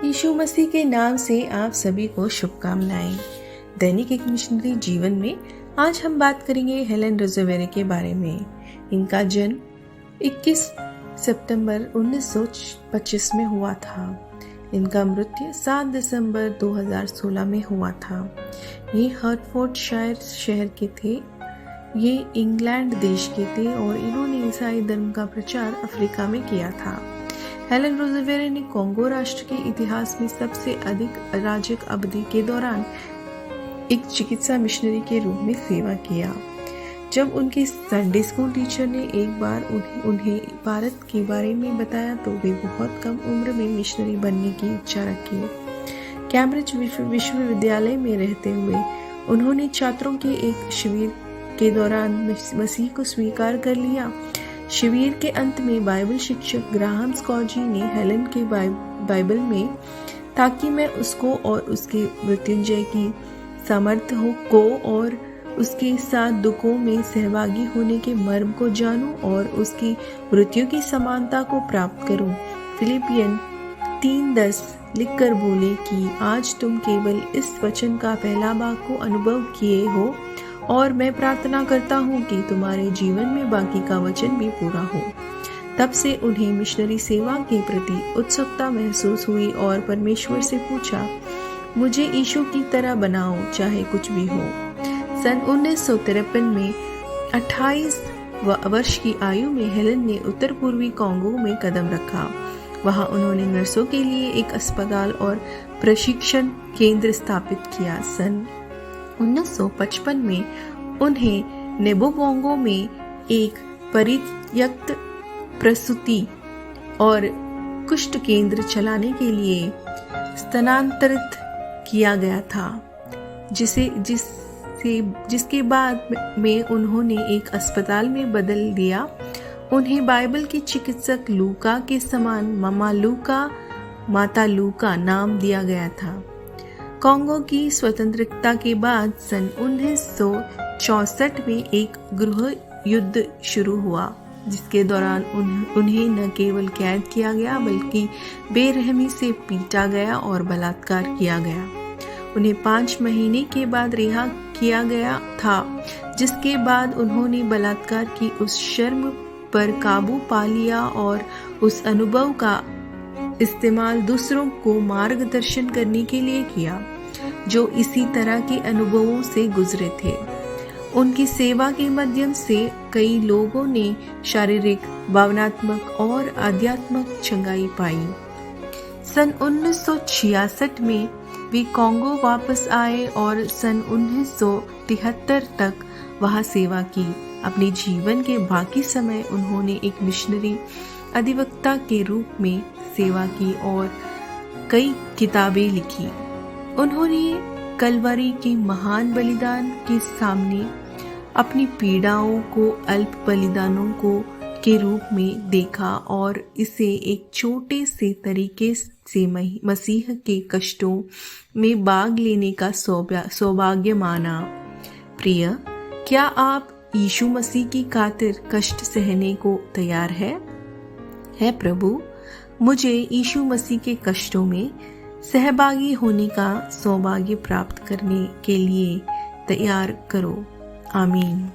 यीशु मसीह के नाम से आप सभी को शुभकामनाएं। दैनिक एक मिशनरी जीवन में आज हम बात करेंगे हेलेन रोज़ेवेरे के बारे में। इनका जन्म 21 सितंबर 1925 में हुआ था। इनका मृत्यु 7 दिसंबर 2016 में हुआ था। ये हर्टफोर्डशायर शहर के थे। ये इंग्लैंड देश के थे और इन्होंने ईसाई धर्म का प्रचार अफ्रीका में किया था। हेलेन रोज़ेवेरे ने कॉन्गो राष्ट्र के इतिहास में सबसे अधिक अराजक अवधि के दौरान एक चिकित्सा मिशनरी के रूप में सेवा किया। जब उनके संडे स्कूल टीचर ने एक बार उन्हें भारत के बारे में बताया तो वे बहुत कम उम्र में मिशनरी बनने की इच्छा रखी। कैम्ब्रिज विश्वविद्यालय में रहते हुए उन्होंने छात्रों के एक शिविर के दौरान मसीह को स्वीकार कर लिया। शिविर के अंत में बाइबल शिक्षक ग्राहम स्कॉजी ने हेलेन के बाइबल में ताकि मैं उसको और उसके मृत्युंजय की सामर्थ्य को और उसके साथ दुखों में सहभागी होने के मर्म को जानूं और उसकी मृत्यु की समानता को प्राप्त करूं। फिलिपियन 3:10 लिखकर बोले कि आज तुम केवल इस वचन का पहला भाग को अनुभव किए हो और मैं प्रार्थना करता हूँ कि तुम्हारे जीवन में बाकी का वचन भी पूरा हो। तब से उन्हें मिशनरी सेवा के प्रति उत्सुकता महसूस हुई और परमेश्वर से पूछा, मुझे यीशु की तरह बनाओ चाहे कुछ भी हो। सन 1953 में 28 वर्ष की आयु में हेलेन ने उत्तर पूर्वी कॉन्गो में कदम रखा। वहां उन्होंने नर्सों के लिए एक अस्पताल और प्रशिक्षण केंद्र स्थापित किया। सन 1955 में उन्हें नेबोगोंगो में एक परित्यक्त प्रसूति और कुष्ठ केंद्र चलाने के लिए स्थानांतरित किया गया था, जिसके बाद में उन्होंने एक अस्पताल में बदल दिया। उन्हें बाइबल के चिकित्सक लूका के समान माता लूका नाम दिया गया था। कॉन्गो की स्वतंत्रता के बाद सन 1964 में एक गृह युद्ध शुरू हुआ, जिसके दौरान उन्हें न केवल कैद किया गया बल्कि बेरहमी से पीटा गया और बलात्कार किया गया। उन्हें 5 महीने के बाद रिहा किया गया था, जिसके बाद उन्होंने बलात्कार की उस शर्म पर काबू पा लिया और उस अनुभव का इस्तेमाल दूसरों को मार्गदर्शन करने के लिए किया जो इसी तरह के अनुभवों से गुजरे थे। उनकी सेवा के माध्यम से कई लोगों ने शारीरिक, भावनात्मक और आध्यात्मिक चंगाई पाई। सन 1966 में वे कॉन्गो वापस आए और सन 1973 तक वहां सेवा की। अपने जीवन के बाकी समय उन्होंने एक मिशनरी अधिवक्ता के रूप में सेवा की और कई किताबें लिखी। उन्होंने कलवरी के महान बलिदान के सामने अपनी पीड़ाओं को अल्प बलिदानों के रूप में देखा और इसे एक छोटे से तरीके से मसीह के कष्टों में भाग लेने का सौभाग्य माना। प्रिय, क्या आप यीशु मसीह की खातिर कष्ट सहने को तैयार है प्रभु, मुझे यीशु मसीह के कष्टों में सहभागी होने का सौभाग्य प्राप्त करने के लिए तैयार करो। आमीन।